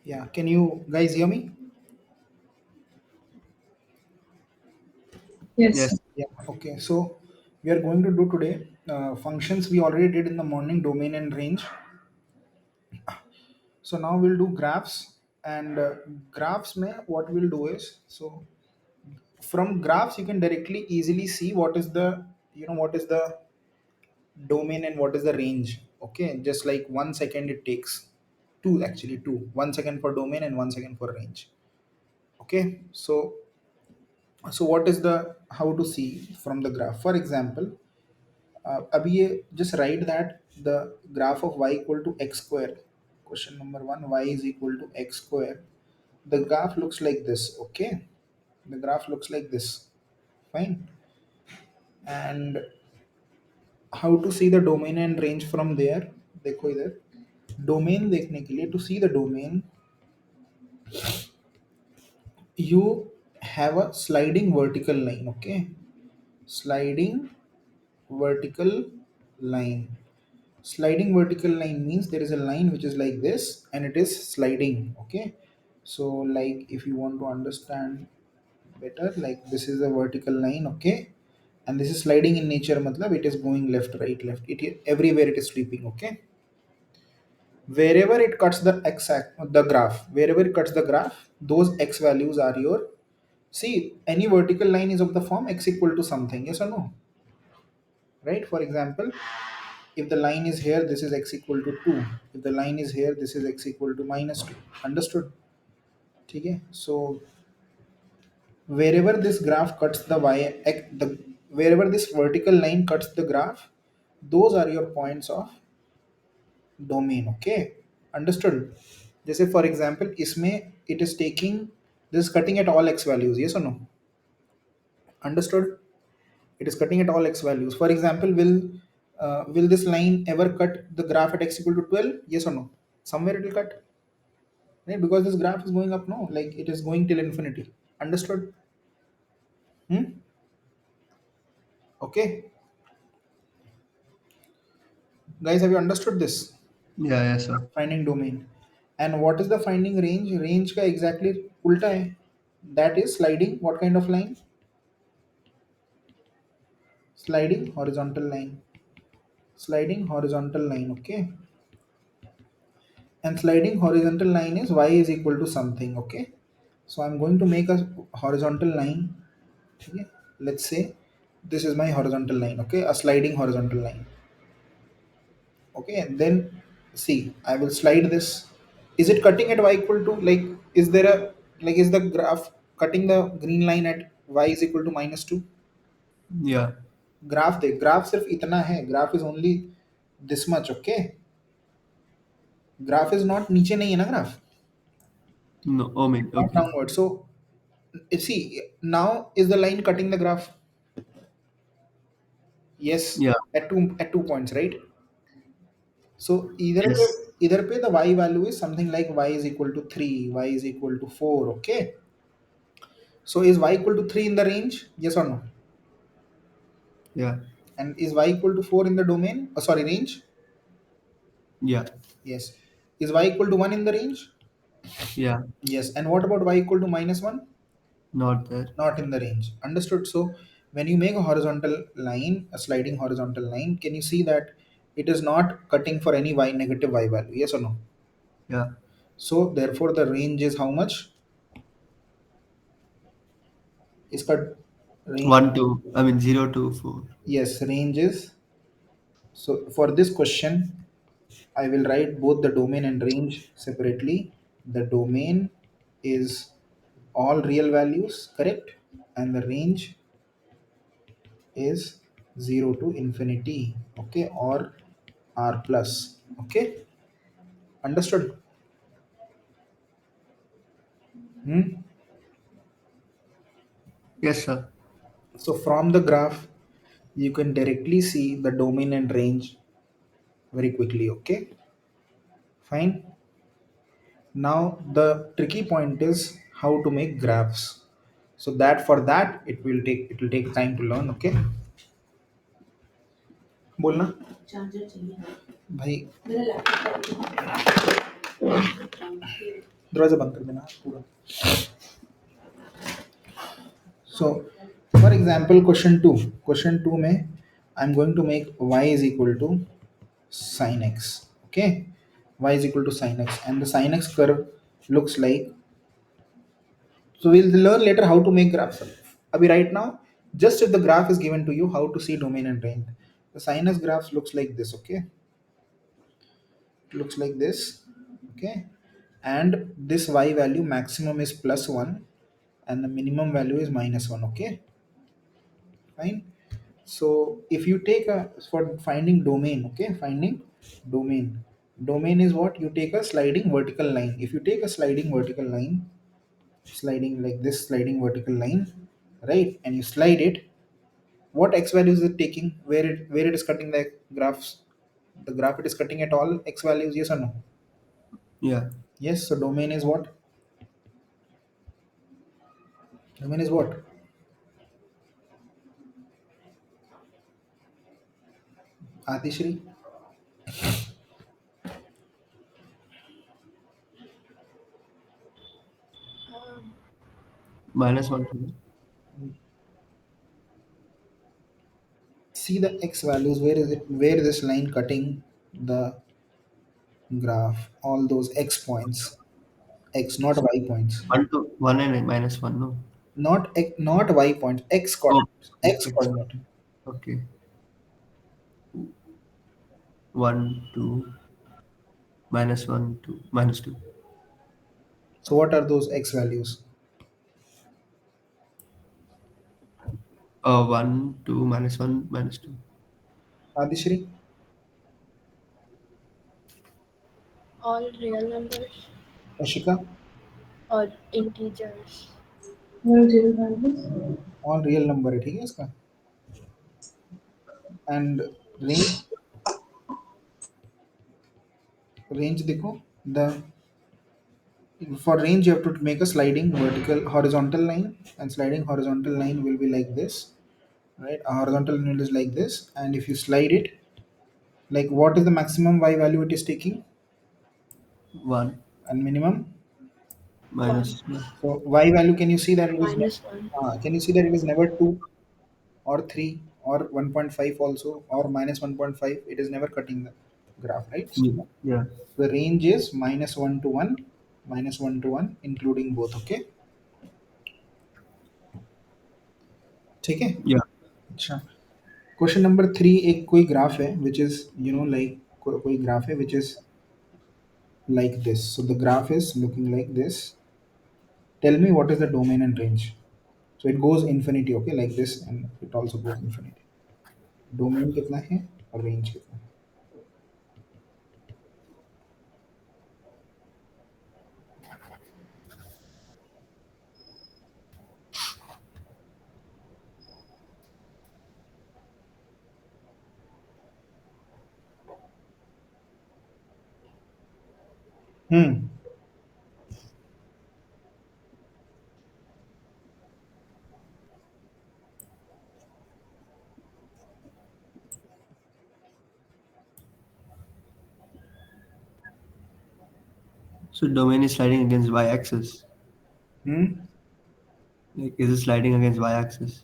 Yeah, can you guys hear me? Yes. Yes. Yeah, okay. So we are going to do today functions we already did in the morning, domain and range. So now we'll do graphs, and graphs mein what we'll do is, so from graphs you can directly easily see what is the, what is the domain and what is the range. Okay, just like 1 second it takes, two actually, two, 1 second for domain and 1 second for range. Okay, so what is the, how to see from the graph, for example, अभी ये just write that the graph of y equal to x square, question number one, y is equal to x square, the graph looks like this. Okay, the graph looks like this. Fine. And how to see the domain and range from there, देखो इधर, domain देखने के लिए, to see the domain you have a sliding vertical line. Okay, sliding vertical line. Sliding vertical line means there is a line which is like this and it is sliding. Okay, so like if you want to understand better, like this is a vertical line. Okay, and this is sliding in nature, matlab it is going left, right, left, it everywhere it is sweeping. Okay, wherever it cuts the the graph, wherever it cuts the graph, those x values are your, see, any vertical line is of the form x equal to something, yes or no, right? For example, if the line is here, this is x equal to 2. If the line is here, this is x equal to minus 2. Understood? Okay, so wherever this graph cuts the wherever this vertical line cuts the graph, those are your points of domain. Okay, understood? जैसे for example इसमें it is taking, this is cutting at all x values, yes or no? Understood? It is cutting at all x values. For example, will this line ever cut the graph at x equal to 12? Yes or no? Somewhere it will cut, right? Because this graph is going up, no, like it is going till infinity. Understood? Hmm? Okay, guys, have you understood this? Yeah, yeah, sir. Finding domain. And what is the finding range? Range का exactly उल्टा है. That is sliding. What kind of line? Sliding horizontal line. Sliding horizontal line. Okay. And sliding horizontal line is y is equal to something. Okay, so I'm going to make a horizontal line. Okay, let's say this is my horizontal line. Okay, a sliding horizontal line. Okay, and then see, I will slide this. Is it cutting at y equal to, like, is there a, like, is the graph cutting the green line at y is equal to minus 2? Yeah. Graph देख, graph सिर्फ इतना है, graph is only this much. Okay, graph is not, नीचे नहीं है ना graph, No, oh, mean, not okay. downward. So see, now is the line cutting the graph? Yes, Yeah. at 2 points, right? So Yes. either पे the y value is something like y is equal to 3, y is equal to 4. Okay, so is y equal to 3 in the range? Yes or no? Yeah. And is y equal to 4 in the domain? Sorry, range? Yeah. Yes. Is y equal to 1 in the range? Yeah. Yes. And what about y equal to minus 1? Not there. Not in the range. Understood? So when you make a horizontal line, a sliding horizontal line, can you see that it is not cutting for any y, negative y value? Yes or no? Yeah. So therefore the range is how much? Is cut range? 1 to, I mean, 0 to 4. Yes, range is. So for this question, I will write both the domain and range separately. The domain is all real values, correct? And the range is 0 to infinity. Okay, or r plus. Okay, understood? Hmm? Yes, sir. So from the graph, you can directly see the domain and range very quickly. Okay, fine. Now the tricky point is how to make graphs. So that, for that, it will take time to learn. Okay, बोलना भाई, दरवाजा बंद कर देना पूरा. So for example question 2 में I'm going to make y is equal to sin x. Okay, y is equal to sin x and the sin x curve looks like. So we'll learn later how to make graphs. Abhi right now, just if the graph is given to you, how to see domain and range. The sinus graphs looks like this. Okay, it looks like this. Okay, and this y value maximum is +1, and the minimum value is -1. Okay, fine. So if you take a for finding domain, okay, finding domain. Domain is what you take a sliding vertical line. If you take a sliding vertical line, sliding like this sliding vertical line, right, and you slide it, what x values is it taking, where it is cutting the graphs, the graph it is cutting at all x values, yes or no? Yeah. Yes. So domain is what? Domain is what? Atishri? Um, -1 to See the x values, where is it, where this line cutting the graph, all those x points, x not y points, 1 to 1 and -1. No. not y points, x Oh, coordinates, okay. x coordinate. Okay. 1 to -1 to -2. So what are those x values? 1 to -1 -2. Adishri? all real numbers Ashika? or integers. All real number है, ठीक है इसका. And range, range देखो, the for range you have to make a sliding vertical horizontal line, and sliding horizontal line will be like this, right? A horizontal line is like this, and if you slide it, like what is the maximum y value it is taking, 1 and minimum. One -1. So y value, can you see that it is minus one. can you see that it is never 2 or 3 or 1.5 also, or -1.5, it is never cutting the graph, right? Yeah. Yeah. The range is -1 to 1, -1 to 1, including both. Okay, ठीक है. Yeah. अच्छा, question number 3, एक कोई graph है which is like, कोई graph है which is like this. So the graph is looking like this. Tell me what is the domain and range. So it goes infinity, okay, like this, and it also goes infinity. Domain कितना है और range कितना है? Hmm. So domain is sliding against y-axis. Hmm. Like, is it sliding against y-axis?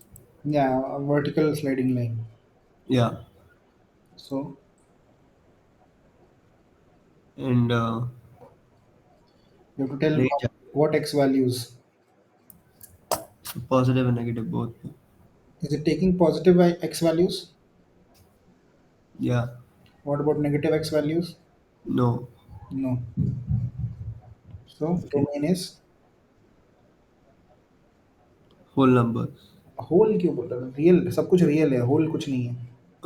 Yeah, a vertical sliding line. Yeah. So And you have to tell range, what x values. so positive and negative both. Is it taking positive x values? Yeah. What about negative x values? No. No. So Okay. domain is Whole numbers. Whole. क्यों बोल रहा है, real सब कुछ real है, whole कुछ नहीं है.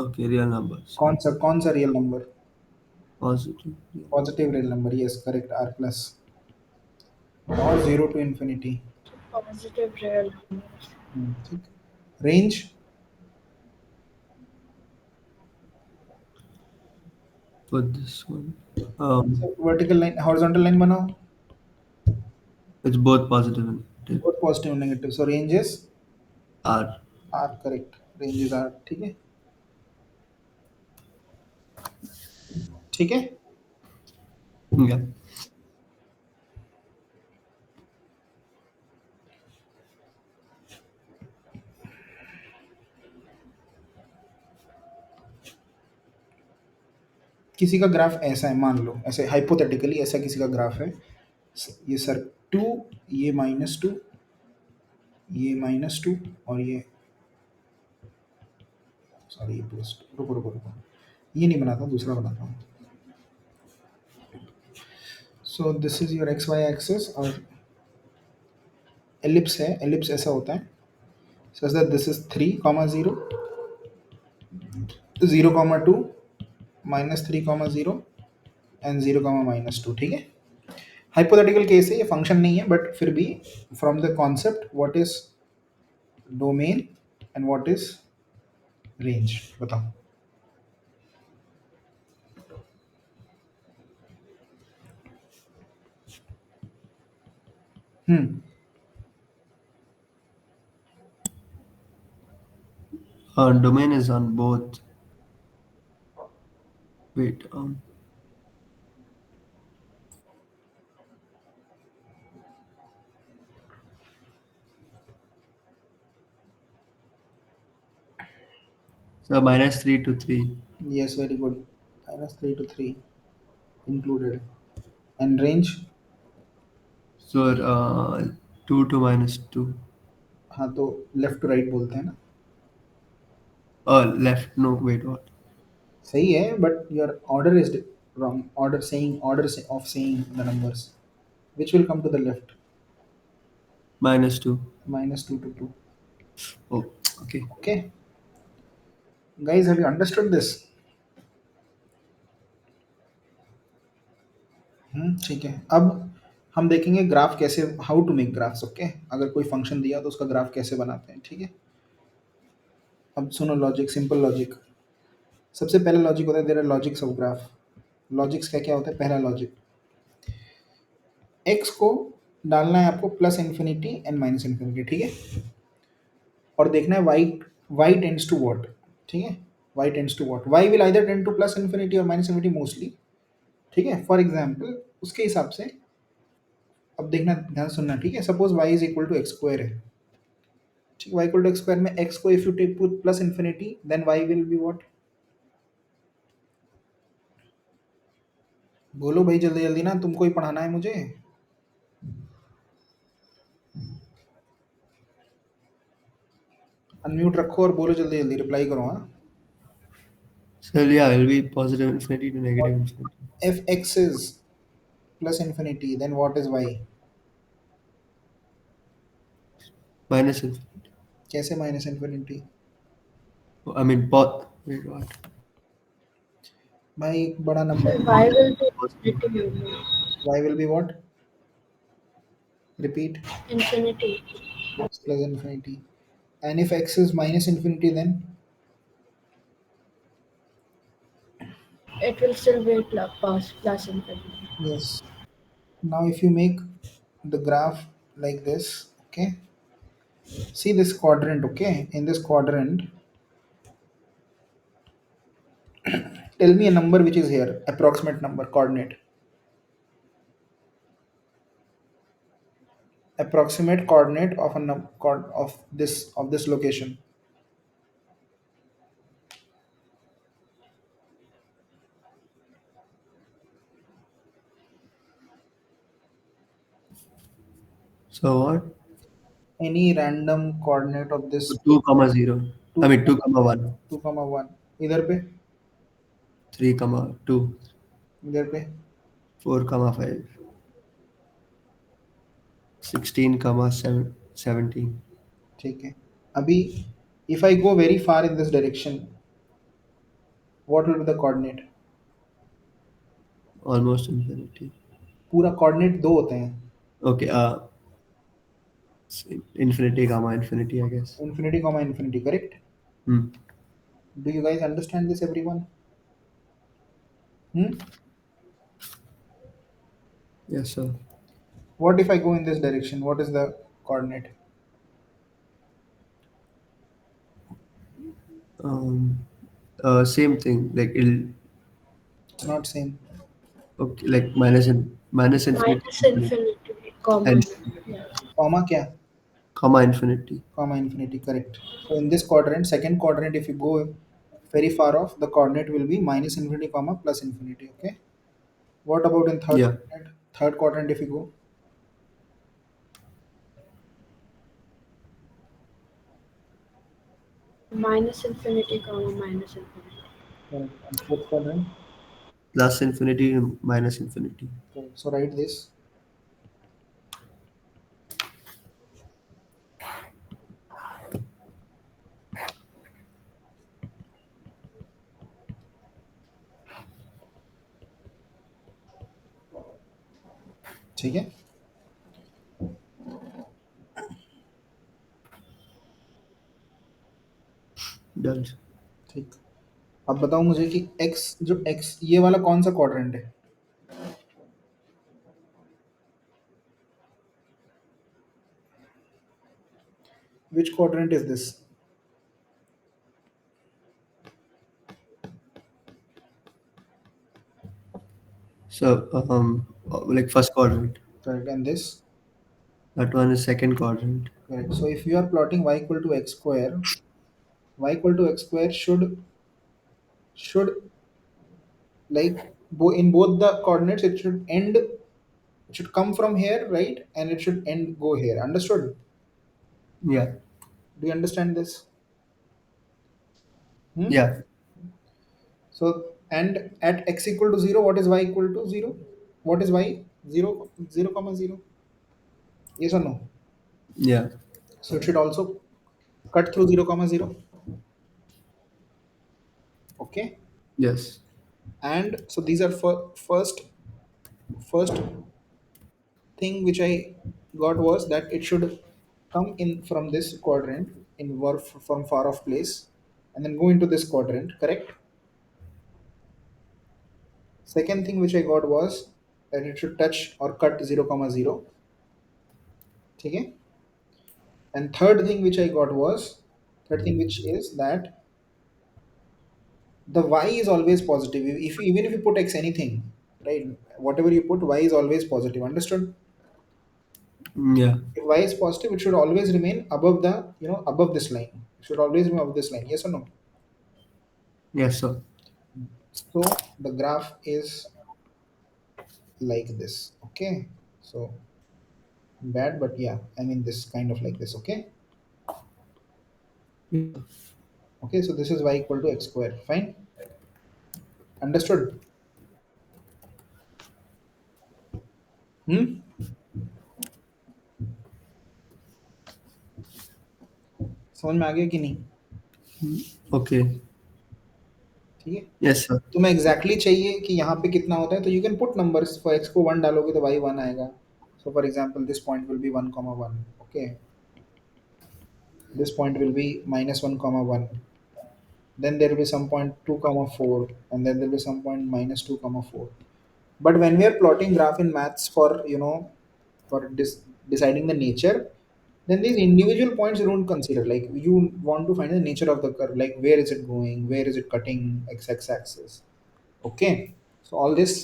Okay, real numbers. कौन सा real number? Positive. Real. Positive real number, yes correct, r plus और 0 to infinity. Positive real numbers. ठीक. Range. For this one. Vertical line horizontal line बनाओ. It's both positive and negative. Both positive negative, so ranges R. R, correct, ranges R, ठीक है. ठीक है. Yeah. किसी का graph ऐसा है, मान लो ऐसे हाइपोथेटिकली ऐसा किसी का ग्राफ है, ये सर 2, ये -2, ये -2, और ये सॉरी ये +2, रुको रुको रुको, ये नहीं बनाता हूँ, दूसरा बनाता हूँ। So this is your x y axis, और एलिप्स है, एलिप्स ऐसा होता है such that this is 3, 0, 0, 2, -3, 0 and 0, -2, ठीक है। हाइपोथेटिकल केस है, ये फंक्शन नहीं है, बट फिर भी from the concept what is domain and what is range, बताओ। हम्म Domain is on both. Wait. So -3 to 3. Yes, very good. -3 to 3 included. And range? So 2 to -2. हाँ तो लेफ्ट टू राइट बोलते हैं ना। Left. No, wait, what? सही है, but your order is wrong. Of saying the numbers. Which will come to the left? -2. -2 to 2. Oh, okay. Okay. Guys, have you understood this? ठीक है। अब हम देखेंगे ग्राफ कैसे, how to make graphs. Okay, अगर कोई फंक्शन दिया तो उसका ग्राफ कैसे बनाते हैं, ठीक है। अब सुनो लॉजिक, सिंपल लॉजिक। सबसे पहला लॉजिक होता है there are logics of graph. Logics क्या क्या होता है? पहला लॉजिक, एक्स को डालना है आपको +∞ एंड -∞, ठीक है। और देखना है वाई टेंड्स टू व्हाट, ठीक है। Y tends to what, y will either tend to +∞ और -∞ मोस्टली, ठीक है। फॉर एग्जाम्पल उसके हिसाब से अब देखना, ध्यान सुनना, ठीक है। Suppose y is equal to x square है, ठीक है। Y equal to x square में एक्स को if you take +∞, then y will be what? बोलो भाई जल्दी जल्दी ना, तुमको ही पढ़ाना है मुझे। अनम्यूट रखो और बोलो जल्दी जल्दी, रिप्लाई करो। हाँ, So yeah, it will be +∞ to -∞. if x is +∞, then what is y? -∞. कैसे -∞? I mean, both. Wait, what? भाई एक बड़ा So number, y will be infinity only. y will be what? Repeat. Infinity. X +∞. And if x is -∞, then It will still be plus infinity. yes. Now if you make the graph like this, okay, see this quadrant, okay. In this quadrant, tell me a number which is here, approximate number, coordinate, approximate coordinate of a of this location. So what? Any random coordinate of this 2, 0. 2, I mean 2, 1. 2, 1 इधर पे, 3, 2. इधर पे, 4, 5. 16, 17. ठीक है। अभी if I go very far in this direction, what will be the coordinate? Almost infinity. पूरा coordinate दो होते हैं, Okay. Infinity, infinity, I guess. infinity comma infinity, correct? Hmm. Do you guys understand this, everyone? Yes, sir. What if I go in this direction? What is the coordinate? Um, Same thing. Like it'll It's not same. okay, like minus infinity Minus infinity, comma. and Yeah. Comma क्या? comma infinity. Comma infinity, correct. So in this quadrant, second quadrant, if you go very far off, the coordinate will be minus infinity comma plus infinity. Okay, what about in third Yeah. quadrant? Third quadrant, if you go, Minus infinity, comma, minus infinity. and fourth quadrant. Plus infinity minus infinity. Correct. So write this. ठीक है, Done. ठीक। अब बताओ मुझे कि x, जो x ये वाला कौन सा क्वाड्रेंट है? Which quadrant is this? So, like first quadrant. Correct. And this? That one is second quadrant. Correct. So if you are plotting y equal to x square, y equal to x square should like in both the coordinates it should end, it should come from here, right? And it should end go here. Understood? Yeah. Do you understand this? Hmm? Yeah. So and at x equal to 0, what is y equal to 0? What is y? 0, 0 comma 0. Yes or no? Yeah. So it should also cut through 0 comma 0. Okay. Yes. And so these are first thing which I got was that it should come in from this quadrant in from far off place and then go into this quadrant, correct? Second thing which I got was that it should touch or cut 0 comma 0. Okay? And third thing which I got was, third thing which is that the y is always positive. If even if you put x anything, right? Whatever you put, y is always positive. Understood? Yeah. If y is positive, it should always remain above the, above this line. It should always remain above this line. Yes or no? Yes, sir. So the graph is like this. Okay. So bad, but yeah, I mean this kind of like this. Okay. Yeah. Okay. So this is y equal to x square. Fine. Understood? Hmm. समझ में आ गया कि नहीं? Okay. ठीक है। Yes, sir. तुम्हें exactly चाहिए कि यहाँ पे कितना होता है, तो you can put numbers. For x को 1 डालोगे तो y 1 आएगा। So for example this point will be 1 comma 1। Okay, this point will be minus 1 comma 1, then there will be some point 2 comma 4, and then there will be some point minus 2 comma 4. But when we are plotting graph in maths for for deciding the nature, then these individual points you don't consider. Like you want to find the nature of the curve, like where is it going, where is it cutting x axis. Okay, so all this,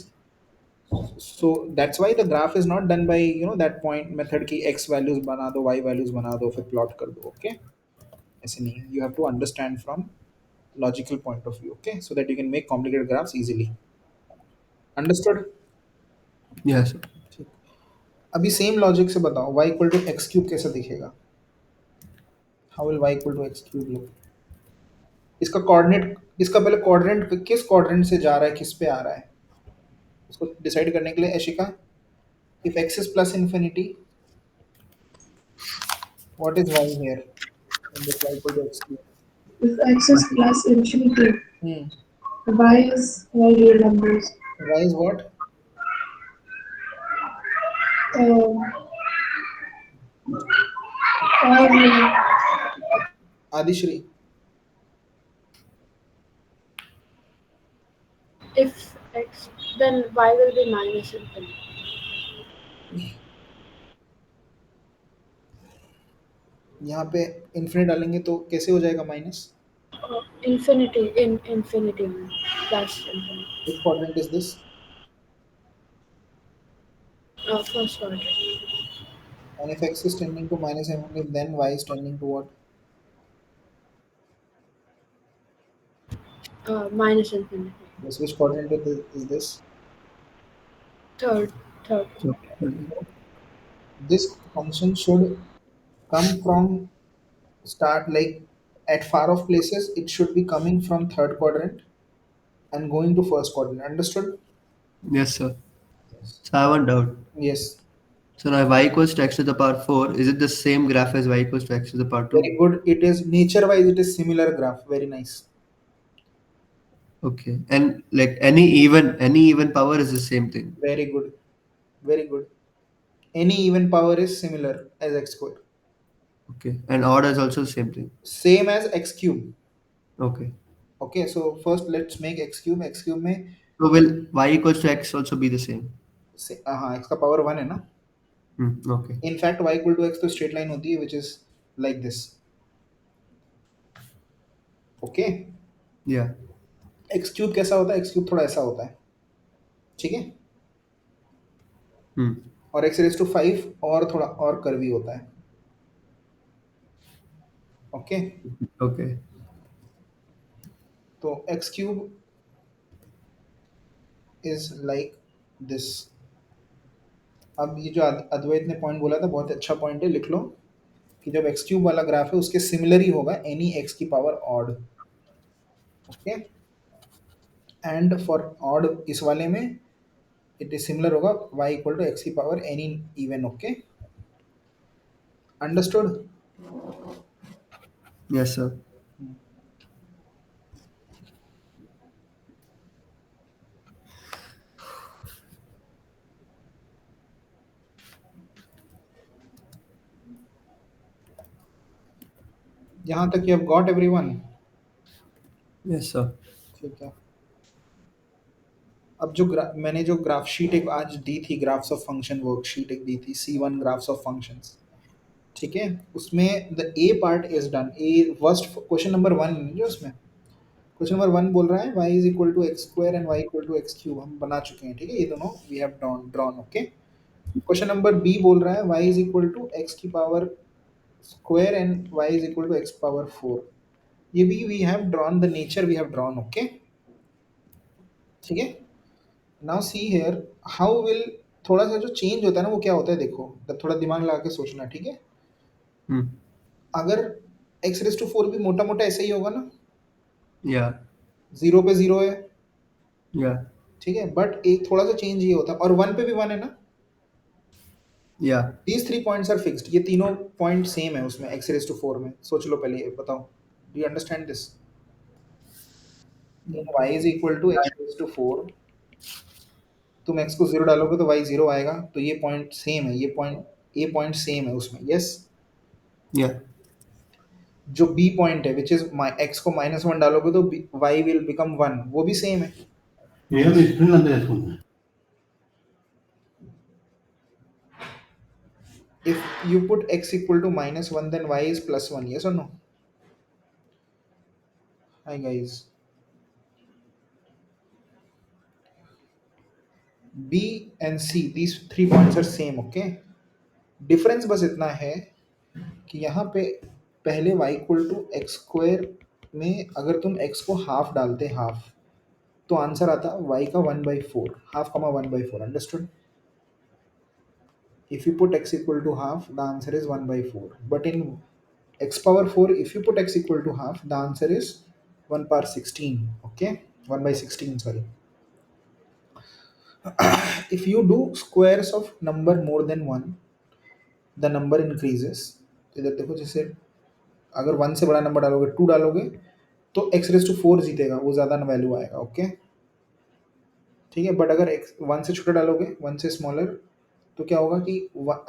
so that's why the graph is not done by that point method ki x values bana do, y values bana do, फिर plot कर दो. Okay, ऐसे नहीं है. You have to understand from logical point of view. Okay, so that you can make complicated graphs easily. Understood? Yes, sir. ठीक. अभी same logic से बताओ y equal to x cube कैसे दिखेगा? How will y equal to x cube look? इसका coordinate, इसका पहले coordinate किस कोऑर्डिनेट से जा रहा है, किस पे आ रहा है, उसको डिसाइड करने के लिए एशिका, if x is plus infinity, what is y here in this y equal to x cube? If x is plus infinity, Hmm. y is all real numbers. Y is what? Um, all real. Adishri. If x, then y will be minus infinity. यहाँ पे infinite डालेंगे तो कैसे हो जाएगा minus? Infinity in infinity plus infinity. Which quadrant is this? First order. And if x is tending to minus infinity, then y is tending to what? minus infinity. Yes, which quadrant is this? Third, third. So, This function should come from start like at far off places. It should be coming from third quadrant and going to first quadrant. Understood? yes, sir. Yes. So I have one doubt. Yes. So now y equals to x to the power 4, is it the same graph as y equals to x to the power 2? Very good. It is nature wise. It is similar graph. Very nice. Okay. And like any even power is the same thing. Very good. Very good. Any even power is similar as x square. Okay. And odd is also the same thing. Same as x cube. Okay. Okay. So first let's make x cube. X cube में So will y equals to x also be the same? हाँ x का power 1 है ना. Hmm. Okay. In fact y equal to x तो straight line होती है which is like this. Okay. Yeah. X cube कैसा होता है? एक्स क्यूब थोड़ा ऐसा होता है. ठीक है. Hmm. और एक्स रेज टू 5 और थोड़ा और कर्वी होता है. ओके. Okay. तो x cube is like this. अब ये जो अद्वैत ने पॉइंट बोला था बहुत अच्छा पॉइंट है, लिख लो कि जब एक्स क्यूब वाला ग्राफ है उसके सिमिलर ही होगा एनी एक्स की power odd. Okay. And for odd इस वाले में इट इज सिमिलर होगा y इक्वल टू एक्स की power any even. Okay. Understood. Yes, sir. यहाँ तक you have got everyone. Yes, sir. ठीक है. अब जो मैंने जो ग्राफ शीट एक आज दी थी, ग्राफ्स ऑफ फंक्शन वर्कशीट एक दी थी, C1 ग्राफ्स ऑफ फंक्शंस. ठीक है. उसमें the A part is done. A first question number 1 जो उसमें क्वेश्चन नंबर 1 बोल रहा है y is equal to x square and y equal to x cube. हम बना चुके हैं. ठीक है. ये दोनों we have drawn. Okay. Question number B बोल रहा है y is equal to x की power square and y is equal to x power 4. ये भी we have drawn the nature we have drawn. Okay. ठीक है. Now see here how will थोड़ा सा जो चेंज होता है ना वो क्या होता है देखो. थोड़ा दिमाग लगा के सोचना. ठीक है. Hmm. अगर एक्स रेस टू 4 भी मोटा मोटा ऐसे ही होगा ना. Yeah. जीरो पे जीरो है. Yeah. ठीक है. बट एक थोड़ा सा चेंज ये होता है और 1 पे भी 1 है ना. Yeah. These 3 points are fixed. ये तीनों पॉइंट सेम है उसमें एक्स रेस टू 4 में. सोच लो पहले ये बताओ. Do you understand this? y is equal to x raise to 4. तुम x को 0 डालोगे तो y 0 आएगा. तो ये पॉइंट सेम है. ये पॉइंट सेम है उसमें. यस. Yeah. जो b पॉइंट है विच इज x को -1 डालोगे तो y विल बिकम 1. वो भी सेम है. Io mi esprimo Andrea Scusa. If you put x equal to -1 then y is +1. Yes or no? Hi guys. B and C, these 3 points are same. Okay. Difference बस इतना है कि यहाँ पे पहले y equal to x square में अगर तुम x को हाफ डालते हाफ तो आंसर आता y का 1/4. हाफ कमा 1/4. Understood. If you put x equal to half, the answer is 1/4. But in x power 4, if you put x equal to half, the answer is 1 power 16. Okay. 1/16, sorry. If you do squares of number more than 1, the number increases. इधर देखो जैसे अगर 1 से बड़ा number डालोगे 2 डालोगे तो x race to 4 जीतेगा. वो ज़्यादा वैल्यू आएगा. ओके. ठीक है. बट अगर x 1 से छोटा डालोगे 1 से स्मॉलर तो क्या होगा कि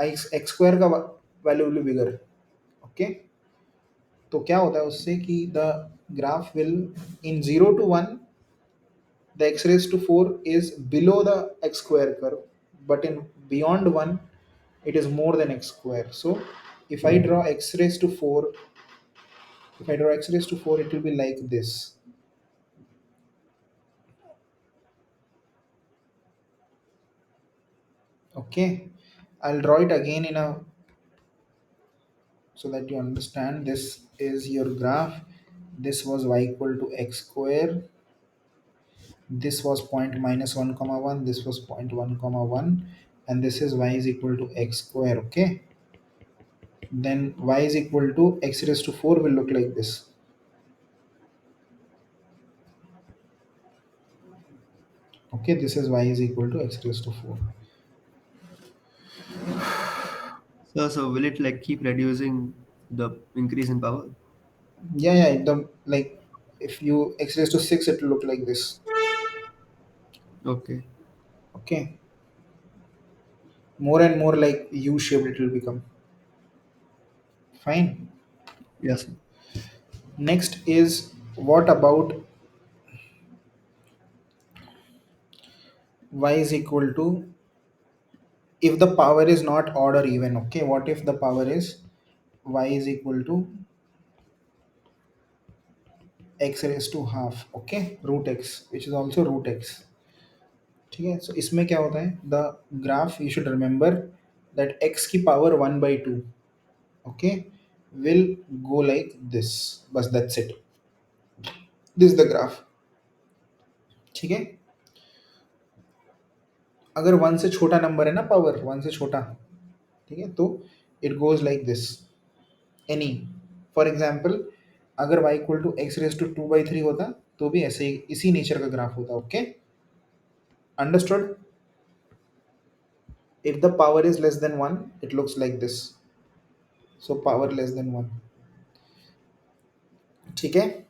एक्स स्क्वायर का value will be bigger. Okay. तो क्या होता है उससे कि the graph will in 0 to 1 the x raised to 4 is below the x square curve, but in beyond 1 it is more than x square. So if I draw x raised to 4, if I draw x raised to 4 it will be like this. Okay. I'll draw it again in a so that you understand. This is your graph. This was y equal to x square. this was point minus 1 comma 1, this was point 1 comma 1, and this is y is equal to x square. Okay, then y is equal to x raised to 4 will look like this. Okay, this is y is equal to x raised to 4. So will it like keep reducing the increase in power? Yeah, the like if you x raised to 6 it will look like this. Okay. Okay, more and more like u shaped it will become. Fine. Yes, sir. Next is, what about y is equal to, if the power is not odd or even. Okay, what if the power is y is equal to x raised to half, okay, root x, which is also root x. ठीक है, so इसमें क्या होता है, the graph you should remember that x की power 1 by 2, okay, will go like this, बस that's it, this is the graph. ठीक है, अगर 1 से छोटा नंबर है ना, पावर 1 से छोटा, ठीक है, तो it goes like this, any, for example अगर y equal to x raise to 2/3 होता तो भी ऐसे ही इसी नेचर का ग्राफ होता. Okay, understood. If the power is less than 1 it looks like this, so power less than 1. ठीक है,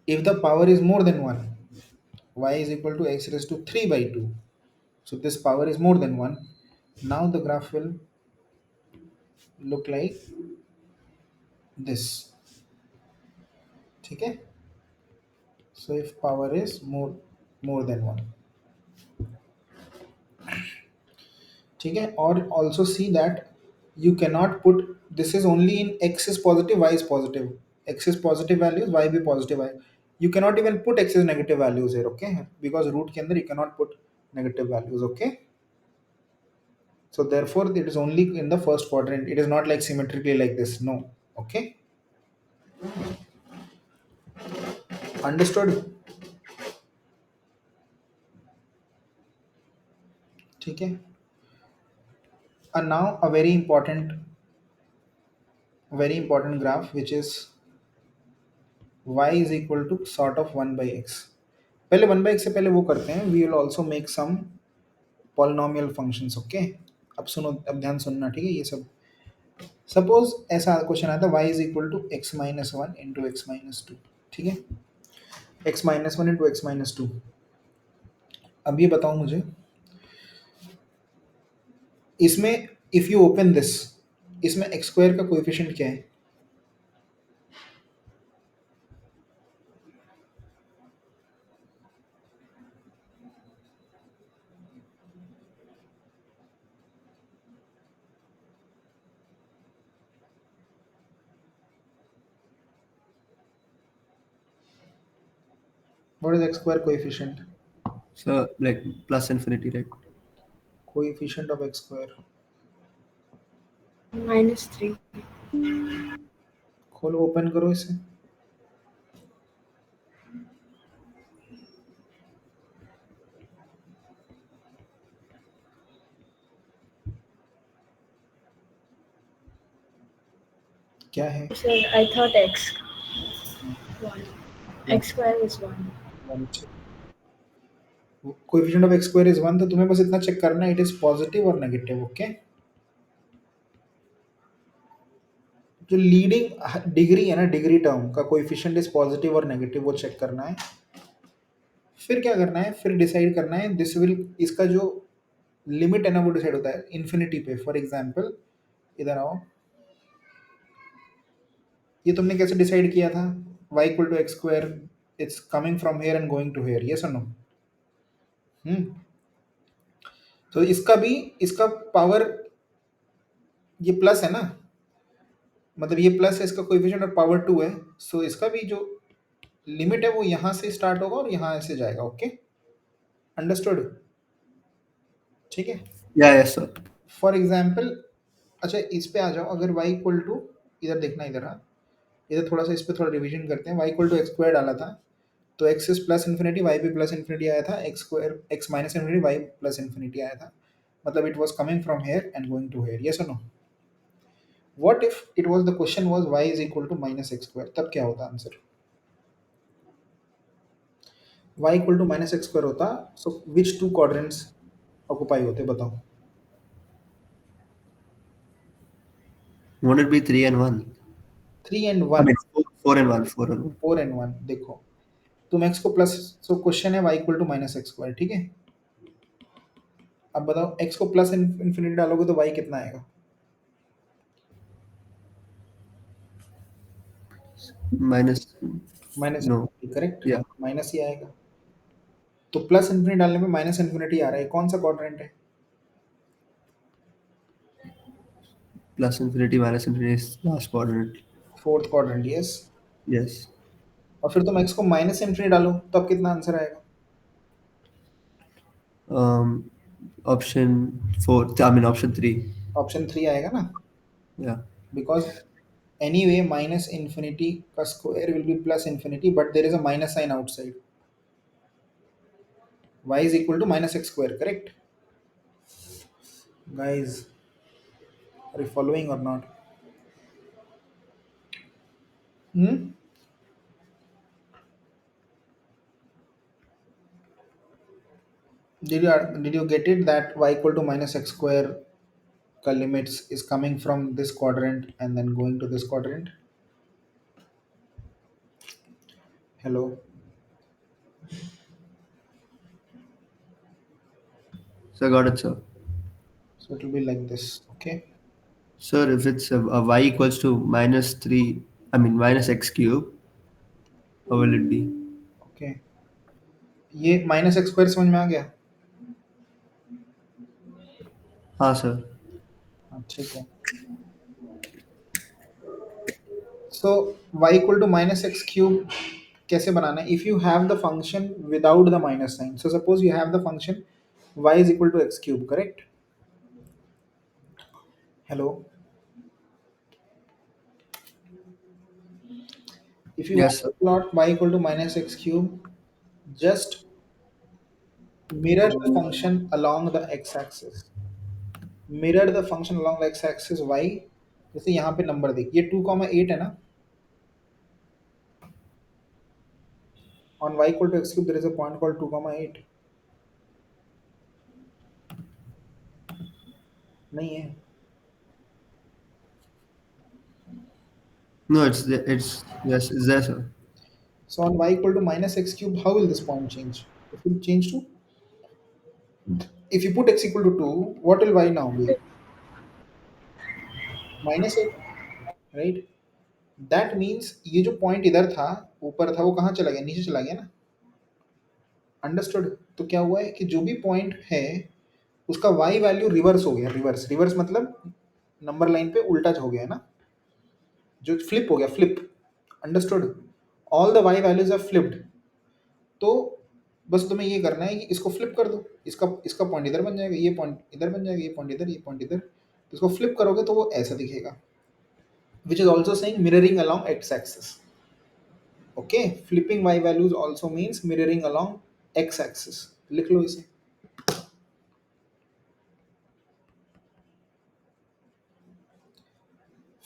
if the power is more than 1, y is equal to x raised to 3/2, so this power is more than 1. Now the graph will look like this. ठीक है, so if power is more than 1, ठीक है, और also see that you cannot put, this is only in x is positive, y is positive, x is positive values, y be positive, y, you cannot even put x is negative values here. Okay, because root के अंदर you cannot put negative values. Okay, so therefore it is only in the first quadrant, it is not like symmetrically like this, no. Okay, understood. ठीक है, and now a very important graph which is y is equal to sort of 1 by x. पहले 1 by x से पहले वो करते हैं, we will also make some polynomial functions. Okay, अब सुनो, अब ध्यान सुनना, ठीक है, ये सब. सपोज ऐसा क्वेश्चन आता है y is equal to x minus 1 into x minus 2. ठीक है, x minus 1 into x minus 2. अब ये बताओ मुझे, इसमें इफ यू ओपन दिस, इसमें एक्स स्क्वायर का कोएफिशिएंट क्या है? What is x square coefficient? So like plus infinity, right? Coefficient of x square, -3. खोलो, ओपन करो इसे. क्या है? So I thought x 1. X square is 1. Coefficient of x square is 1, तो तुम्हें बस इतना चेक करना है, इट इज पॉजिटिव और नेगेटिव. ओके, जो लीडिंग डिग्री है ना, डिग्री टर्म का कोएफिशिएंट इज पॉजिटिव और नेगेटिव, वो चेक करना है. फिर क्या करना है, फिर डिसाइड करना है दिस विल, इसका जो लिमिट है ना वो डिसाइड होता है इन्फिनिटी पे. फॉर एग्जांपल इधर आओ, ये तुमने कैसे डिसाइड किया था, y equal to x square, it's coming from here and going to here, yes और नो? तो इसका भी, इसका पावर ये प्लस है ना, मतलब ये प्लस है, इसका कोएफिशिएंट और पावर 2 है, सो इसका भी जो लिमिट है वो यहाँ से स्टार्ट होगा और यहाँ से जाएगा. Okay, understood. ठीक है, Yeah, yes, sir. For example, अच्छा इस पे आ जाओ, अगर y इक्वल टू, इधर देखना, इधर, हाँ, इधर थोड़ा सा इस पे थोड़ा रिवीजन करते हैं. y equal to x square डाला था, तो x is plus infinity, y भी प्लस इन्फिनिटी आया था, x square x minus infinity, y plus infinity आया था, मतलब it was coming from here and going to here, yes और no? What if it was the question was y is equal to minus x square, तब क्या होता answer? y equal to minus x square होता, सो विच to quadrants occupy होते बताओ? Won't it be 3 and 1? 3 and I 1, mean, 4 and 1, 4 and 1. 4 and 1, देखो तुम x को plus, so question है y equal to minus x square, ठीक है? अब बताओ x को प्लस इन्फिनिटी डालोगे तो y कितना आएगा? Minus, minus no, infinity, correct, yeah, minus ही आएगा। तो प्लस इन्फिनिटी डालने में माइनस इन्फिनिटी आ रहा है, कौन सा क्वाड्रेंट है? plus infinity, minus infinity is last quadrant. Fourth quadrant, yes. Yes. और फिर तुम x को माइनस इन्फिनिटी डालो तब कितना आंसर आएगा? Um, option 4, I mean, option 3. Option 3 आएगा ना, Yeah. Because anyway minus infinity का square will be plus infinity, but there is a minus sign outside, y is equal to minus x square, correct? Guys, are you following or not? Hmm? Did you get it that y equal to minus x square ka limits is coming from this quadrant and then going to this quadrant? Hello? So I got it, sir. So it will be like this, okay? Sir, if it's a y equals to minus 3, I mean, minus x cube, how will it be? Okay. ये minus x square समझ में आ गया? हाँ, sir. हाँ ठीक है। So y equal to minus x cube कैसे बनाना है? If you have the function without the minus sign, so suppose you have the function y is equal to x cube, correct? Hello? If you want Yes, to sir. plot y equal to minus x cube, just mirror the function along the x-axis. Mirror the function along the x-axis y. जैसे यहाँ पे number देख, ये 2,8 है ना? On y equal to x cube there is a point called 2,8. नहीं है? No, it's yes, it's there, sir. So on y equal to minus x cube, how will this point change? It will change to, if you put x equal to 2, what will y now be? Minus 8, right? That means ये जो point इधर था, ऊपर था, वो कहाँ चला गया? नीचे चला गया ना? अंडरस्टूड? तो क्या हुआ है कि जो भी पॉइंट है उसका y वैल्यू रिवर्स हो गया, रिवर्स, रिवर्स मतलब नंबर लाइन पे उल्टा हो गया है ना, जो फ्लिप हो गया, flip, understood? All the y values are flipped. तो बस तुम्हें ये करना है कि इसको फ्लिप कर दो, इसका इसका पॉइंट इधर बन जाएगा, ये पॉइंट इधर बन जाएगा, ये पॉइंट इधर, ये पॉइंट इधर, तो इसको फ्लिप करोगे तो वो ऐसा दिखेगा, which is also saying mirroring along x axis. Okay, flipping y values also means mirroring along x axis, लिख लो इसे।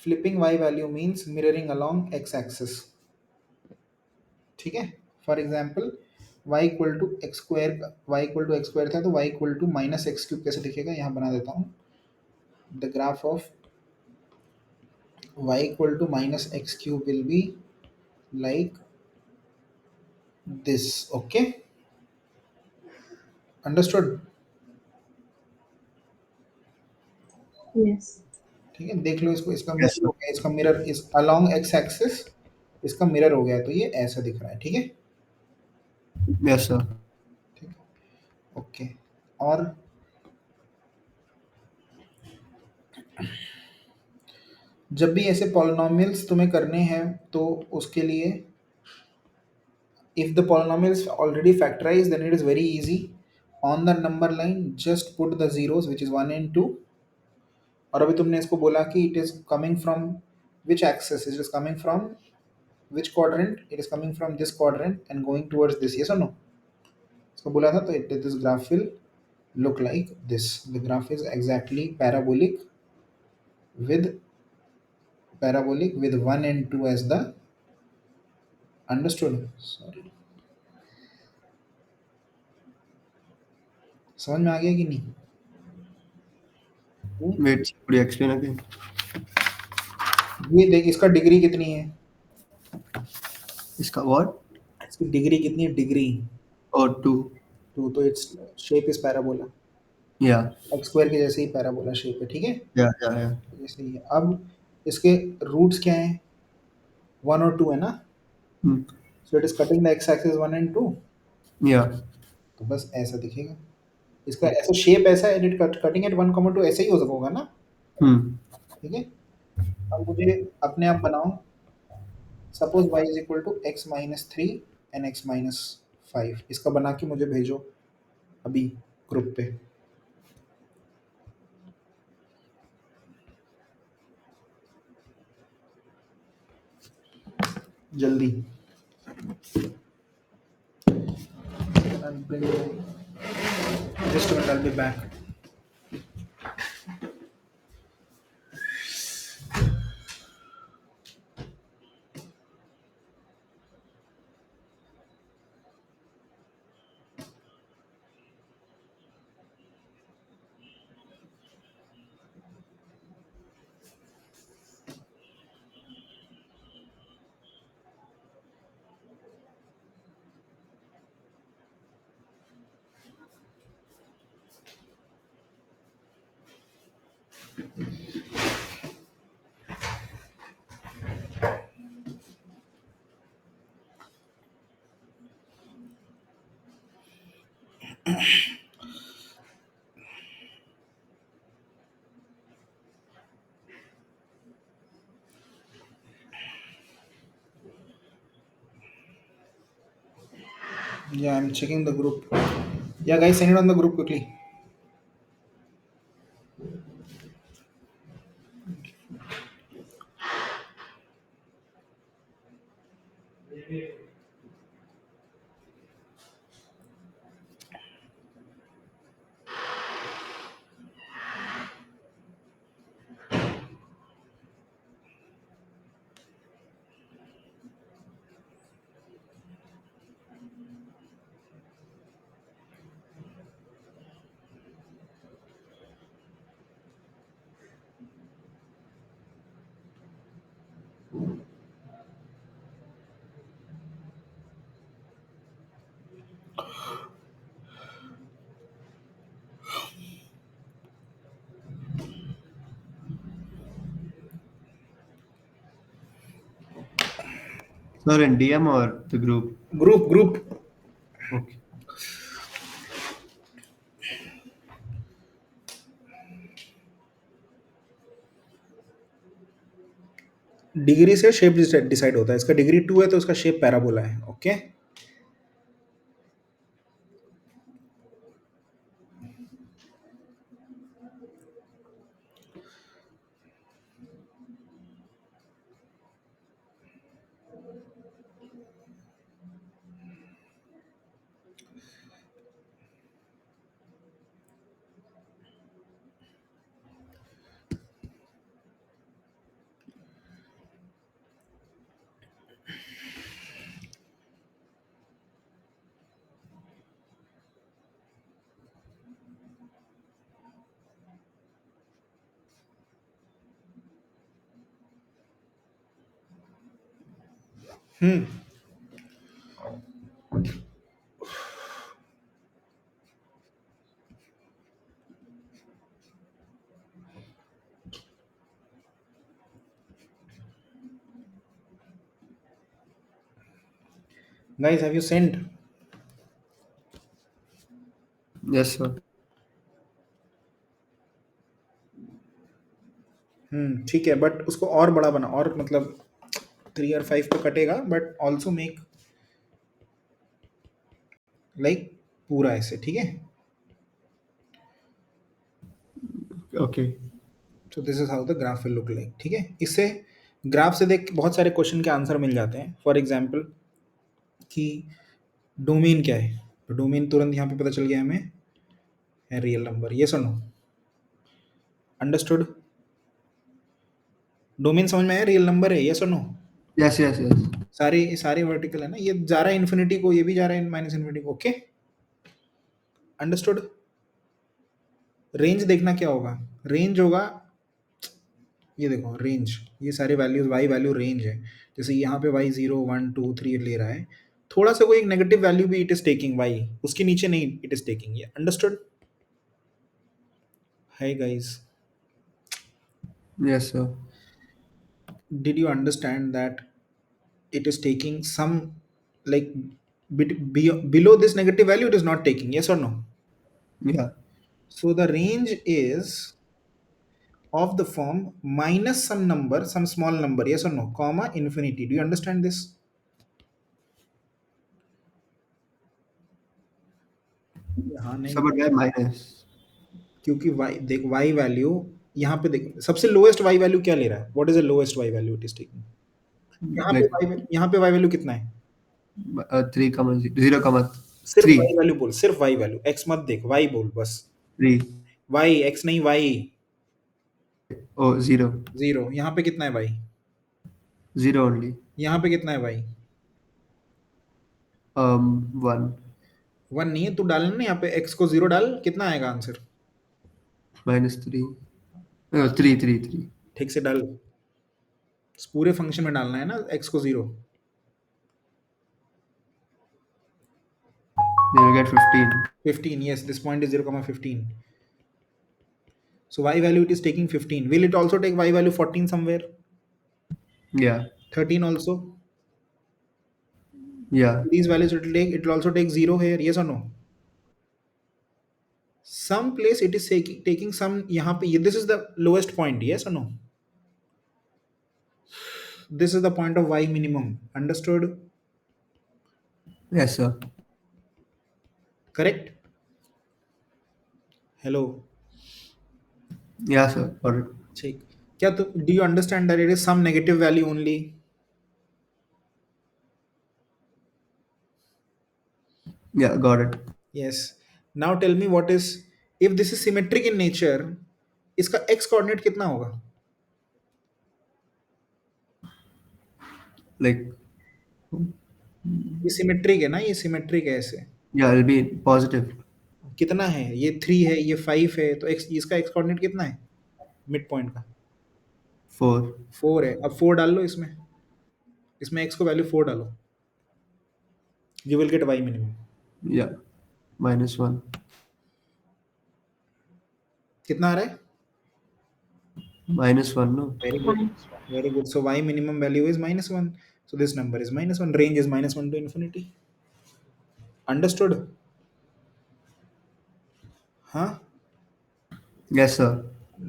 Flipping y value means mirroring along x axis, ठीक है? For example y equal to x square, y equal to x square था, तो y equal to minus x cube कैसे दिखेगा? यहाँ बना देता हूँ, the graph of y equal to minus x cube will be like this, okay? Understood? Yes. ठीक है, देख लो इसको, इसका Yes, मिरर sir. हो गया, इसका मिरर इस अलोंग एक्स एक्सिस, इसका मिरर हो गया, तो ये ऐसा दिख रहा है, ठीक है? Yes, sir. ठीक है, ओके। और जब भी ऐसे पॉलिनॉमियल्स तुम्हें करने हैं तो उसके लिए, if the polynomial is already factorized then it is very easy. On the number line just put the zeros which is 1 and 2, और अभी तुमने इसको बोला कि it is coming from which axis? It is coming from which quadrant? It is coming from this quadrant and going towards this. Yes or no? इसको बोला था तो this graph will look like this. The graph is exactly with parabolic with 1 and 2 as the understood. Sorry, समझ में आ गया कि नहीं? Wait, could you explain again? ये देख इसका डिग्री कितनी है? इसका what? इसकी डिग्री कितनी है? Degree Or 2? 2, तो its shape is parabola, Yeah. X square के जैसे ही पैराबोला शेप है, ठीक है? Yeah. जैसे ही है। अब इसके रूट्स क्या हैं? 1 और 2 है ना, Hmm. So it is cutting the x axis 1 and 2, Yeah. तो बस ऐसा दिखेगा। इसका ऐसा शेप ऐसा है, इट कटिंग एट 1, 2 ऐसे ही हो होगा ना, Hmm. ठीक है? अब मुझे अपने आप बनाओ, suppose y is equal to x minus 3 and x minus 5, इसका बना के मुझे भेजो अभी ग्रुप पे। जल्दी। I'll bring you- just a minute, I'll be back. Yeah, I'm checking the group. Yeah, guys, send it on the group quickly. Sir, in DM or the group? Group. Okay. Degree से shape decide होता है, इसका degree 2 है तो उसका shape parabola है, okay? Guys, have you sent? Yes, sir. ठीक है, बट उसको और बड़ा बना, और मतलब 3 और 5 पे कटेगा, बट ऑल्सो मेक लाइक पूरा ऐसे, ठीक है? Okay. So this is how the graph will look like, ठीक है? इससे ग्राफ से देख बहुत सारे क्वेश्चन के आंसर मिल जाते हैं। फॉर एग्जाम्पल कि डोमेन क्या है, तो डोमेन तुरंत यहाँ पे पता चल गया हमें है रियल नंबर। ये सुनो, अंडरस्टूड? डोमेन समझ में आया, रियल नंबर है, ये सुनो। Yes yes yes. सारे सारे वर्टिकल है ना, ये जा रहा है इन्फिनिटी को, ये भी जा रहा है माइनस इन्फिनिटी को। Okay, understood? रेंज देखना क्या होगा, रेंज होगा, ये देखो रेंज, ये सारे वैल्यूज वाई वैल्यू रेंज है। जैसे यहाँ पे वाई 0 1 2 3 ले रहा है, थोड़ा सा कोई एक नेगेटिव वैल्यू भी इट इज टेकिंग वाई, उसके नीचे नहीं इट इज टेकिंग। ये अंडरस्टूड है guys? Yes sir. Did you understand that it is taking some, like, below this negative value it is not taking, yes or no? या So the range is of the form minus some number, some small number, yes or no, comma infinity. Do you understand this? हाँ नहीं, सब but minus. क्योंकि y देख y value यहाँ पे देख, सबसे लोएस्ट y वैल्यू क्या ले रहा है, what is the lowest y value it is taking? Like यहाँ पे y वैल्यू कितना है? 3,0, सिर्फ 3 y वैल्यू बोल, सिर्फ y वैल्यू, x मत देख, y बोल बस। 3 y, x नहीं, y ओ 0 0। यहाँ पे कितना है y? 0 ओनली। यहाँ पे कितना है y? 1 1 नहीं है, तू डालना ना यहाँ पे, x को 0 डाल, कितना आएगा आंसर? -3 3 3 3 ठीक से डाल, इस पूरे फंक्शन में डालना है ना x को 0। they will get 15। 15, yes, this point is 0 15, so y value it is taking 15. Will it also take y value 14 somewhere? Yeah 13 also? yeah These values it will also take 0 here, yes or no? Some place it is taking some, यहाँ पे this is the lowest point, yes or no? This is the point of y minimum, understood? yes sir। Correct? Hello? Yeah sir, got it। ठीक, क्या तो do you understand that it is some negative value only? Yeah got it। Yes. Now tell me what is, if this is symmetric in nature, इसका x coordinate कितना होगा? like ये symmetric है ना, ये सिमेट्रिक है ऐसे। yeah it'll be positive। कितना है, ये 3 है, ये 5 है, तो x, इसका x कोऑर्डिनेट कितना है मिड पॉइंट का? 4 4 है। अब 4 डाल लो इसमें, इसमें x को वैल्यू 4 डालो, you will get y minimum. yeah -1 कितना आ रहा है? -1 no। Very good, very good. So y minimum value is -1, so this number is -1, range is -1 to infinity. Understood? हाँ? yes sir।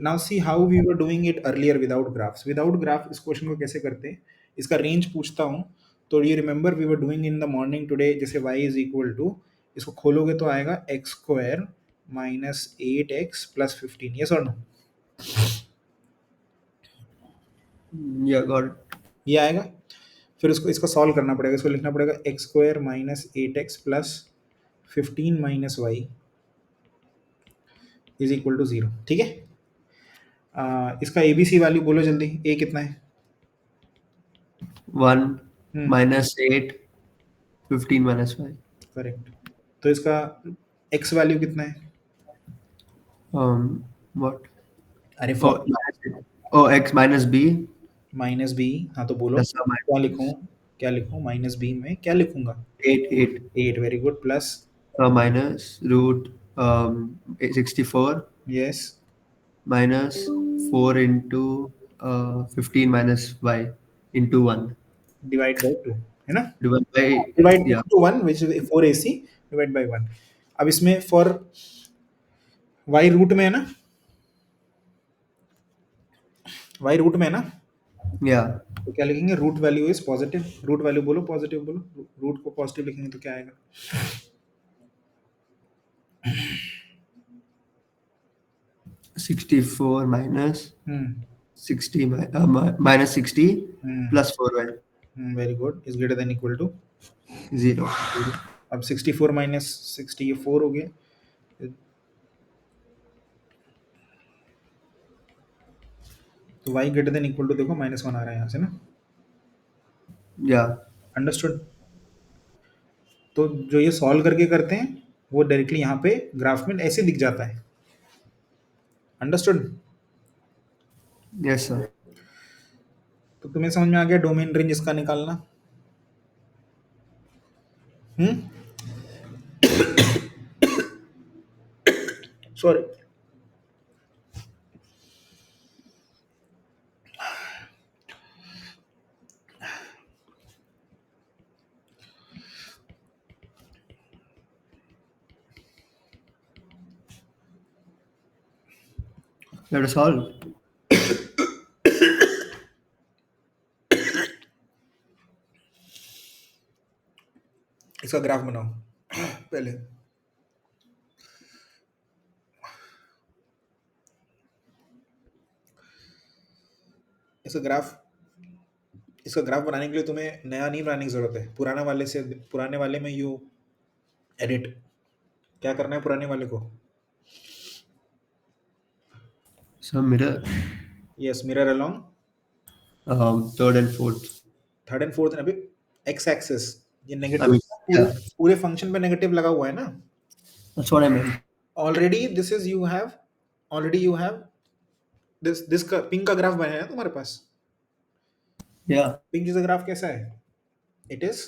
Now see how we were doing it earlier without graphs. Without graph इस question को कैसे करते हैं, इसका range पूछता हूँ, तो ये remember we were doing in the morning today, जैसे y इज इक्वल टू, इसको खोलोगे तो आएगा एक्स स्क्वायर -8x + 15, यस और नो? yeah got it। ये आएगा, फिर उसको इसको सॉल्व करना पड़ेगा, इसको लिखना पड़ेगा x square -8x + 15 - y is equal to 0, ठीक है? इसका ABC वैल्यू बोलो जल्दी, a कितना है? 1 हम्म, -8 15 -5 करेक्ट। तो इसका x वैल्यू कितना है? what अरे oh oh x -b -b, हाँ तो बोलो plus or क्या minus लिखूं, क्या लिखूं -b में, क्या लिखूंगा? 8 8, very good, plus minus root 64 yes, minus 4 into 15 minus y into 1 divide by 2, है ना? divided by divide yeah to 1 which is 4ac, divide by 1। अब इसमें फॉर y रूट में है ना, y रूट में है ना, yeah तो क्या लिखेंगे? Root value is positive, root value बोलो पॉजिटिव, बोलो रूट को पॉजिटिव लिखेंगे तो क्या आएगा? 64 minus hmm 60 minus 60 plus 4y, very good, is greater than equal to 0. 0। अब 64 माइनस 60 ये 4 हो गए, तो y greater than equal to देखो -1 आ रहा है यहाँ से ना, Yeah. अंडरस्टूड। तो जो ये सॉल्व करके करते हैं वो डायरेक्टली यहाँ पे ग्राफ में ऐसे दिख जाता है, अंडरस्टूड। Yes, sir. तो तुम्हें समझ में आ गया डोमेन रेंज इसका निकालना। Sorry, Let us solve. इसका ग्राफ बनाओ पहले। इसका ग्राफ बनाने के लिए तुम्हें नया नहीं बनाने की जरूरत है, पुराने वाले में यू एडिट। क्या करना है पुराने वाले को? So mirror, yes, mirror along third and fourth. Third and fourth. अभी एक्स एक्सिस ये I नेगेटिव, mean, पूरे yeah, पूरे फंक्शन पे नेगेटिव लगा हुआ है ना। that's what I meant. Already this is you have this का पिंक का ग्राफ बना है ना तुम्हारे पास। Yeah. पिंक जैसा ग्राफ कैसा है? It is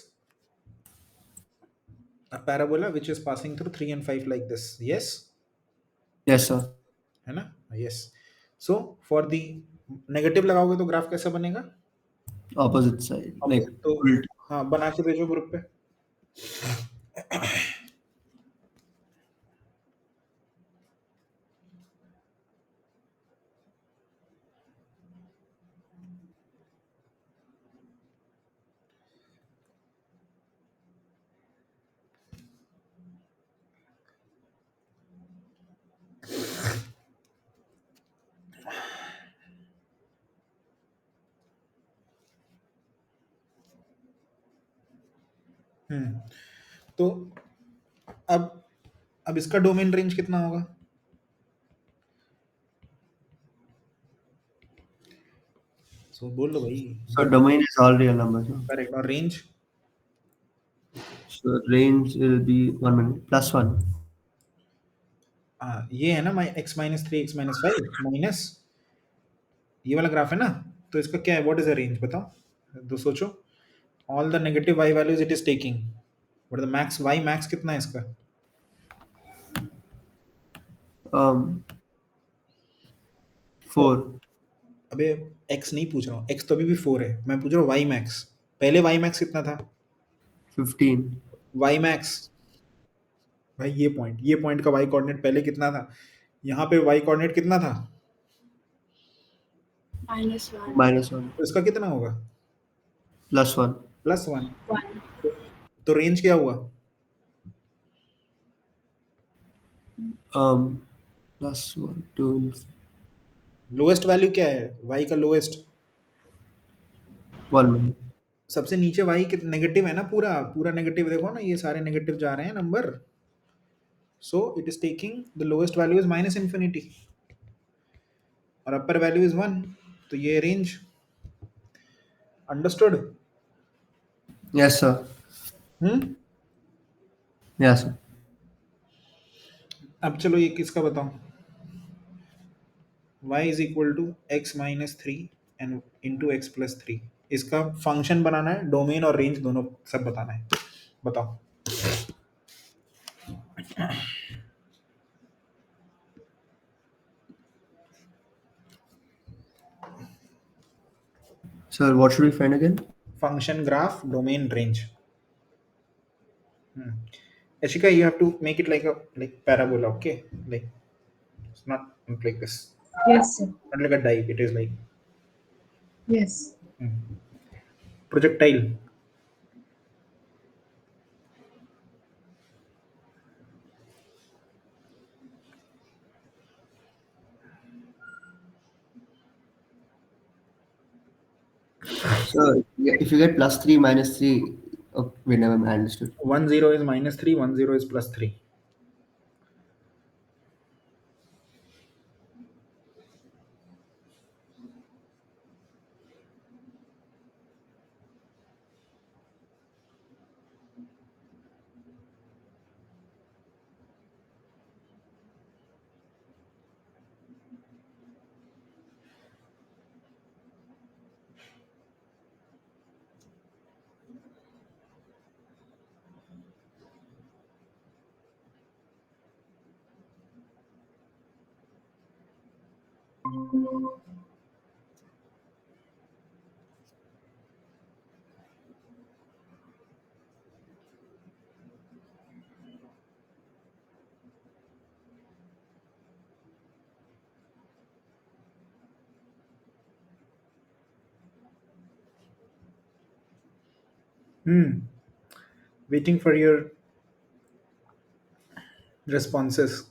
a parabola which is passing through 3 and 5 like this. Yes, Yes, sir. है ना? Yes. So for the negative लगाओगे तो ग्राफ कैसा बनेगा? Opposite side, like तो ult. हाँ, बना के भेजो ग्रुप पे। तो अब इसका डोमेन रेंज कितना होगा? सो बोल लो भाई। So domain is all real numbers. No? Correct. और range? So range will be 1 minute plus 1. हाँ, ये है ना x minus 3 x minus 5 minus ये वाला ग्राफ है ना। तो इसका क्या है, व्हाट इज द रेंज बताओ तो सोचो। All the negative y values it is taking, what the max y max कितना है इसका? Um, 4. अबे एक्स नहीं पूछ रहा हूँ, एक्स तो अभी भी 4 है, मैं पूछ रहा हूँ वाई मैक्स। पहले वाई मैक्स कितना था? 15. वाई मैक्स भाई, ये पॉइंट का वाई कोऑर्डिनेट पहले कितना था? यहाँ पे वाई कोऑर्डिनेट कितना था? -1. Minus 1. तो इसका कितना होगा? Plus 1. +1। 1. तो रेंज क्या हुआ? Plus 1. 2. लोएस्ट वैल्यू क्या है वाई का? Lowest 1 minute. सबसे नीचे वाई नेगेटिव है ना, पूरा पूरा नेगेटिव। देखो ना, ये सारे नेगेटिव जा रहे हैं number. So it is taking the lowest value is minus infinity और अपर वैल्यू इज 1। तो ये range, understood? Yes, sir. Hmm. Yes, sir. अब चलो ये किसका बताओ। y is equal to x minus 3 and into x plus 3। इसका function बनाना है, डोमेन और रेंज दोनों सब बताना है। बताओ। Sir, what should we find again? Function, graph, domain, range. Ashika, you have to make it like a parabola, okay? Like it's not like this, Yes, sir. not like a die. It is like Yes. projectile. So if you get plus 3 minus 3, okay, we never understood. 1 0 is minus 3, 1 0 is plus 3. Waiting for your responses.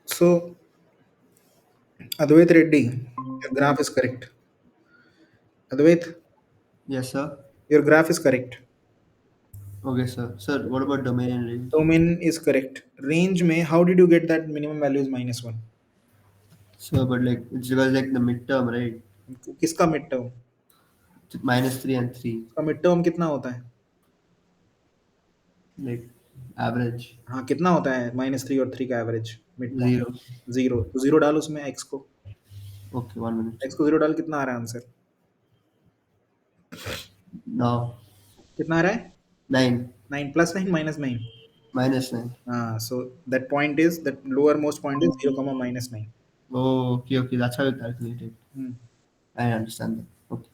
So, Advait Reddy, your graph is correct. Advait, Yes, sir. your graph is correct. Okay, sir. Sir, what about domain and range? Domain is correct. Range में, how did you get that minimum value is -1? So, but like it's because like the midterm, right? किसका mid term? Minus 3 and 3, उसका mid term कितना होता है? like average हाँ, कितना होता है -3 और 3 का एवरेज मिड पॉइंट? 0. 0, तो 0 डाल उसमें x को, Okay, 1 minute, sir. x को 0 डाल, कितना आ रहा है आंसर? Now कितना आ रहा है? 9 9 +9 -9. minus 9. So that point is, that lowermost point is 0 comma -9. Oh, okay, okay. That's how you calculate it. Hmm. I understand that. Okay.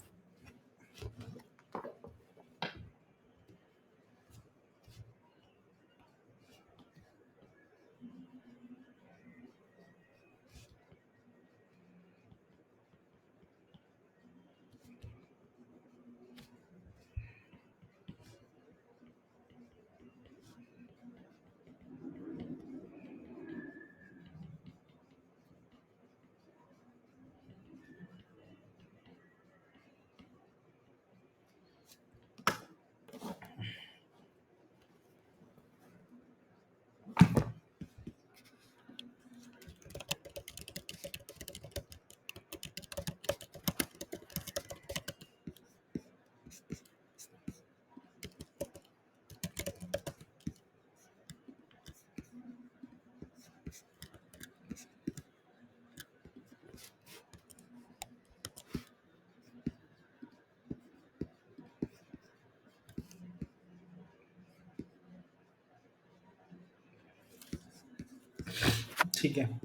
ठीक है.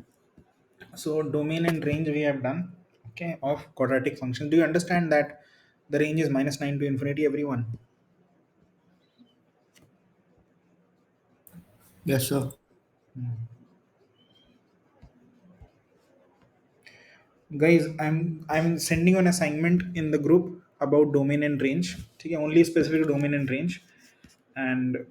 So domain and range we have done. Okay, of quadratic function. Do you understand that the range is -9 to infinity, everyone? Yes, sir. Guys, I'm sending an assignment in the group about domain and range. ठीक है, only specific to domain and range. And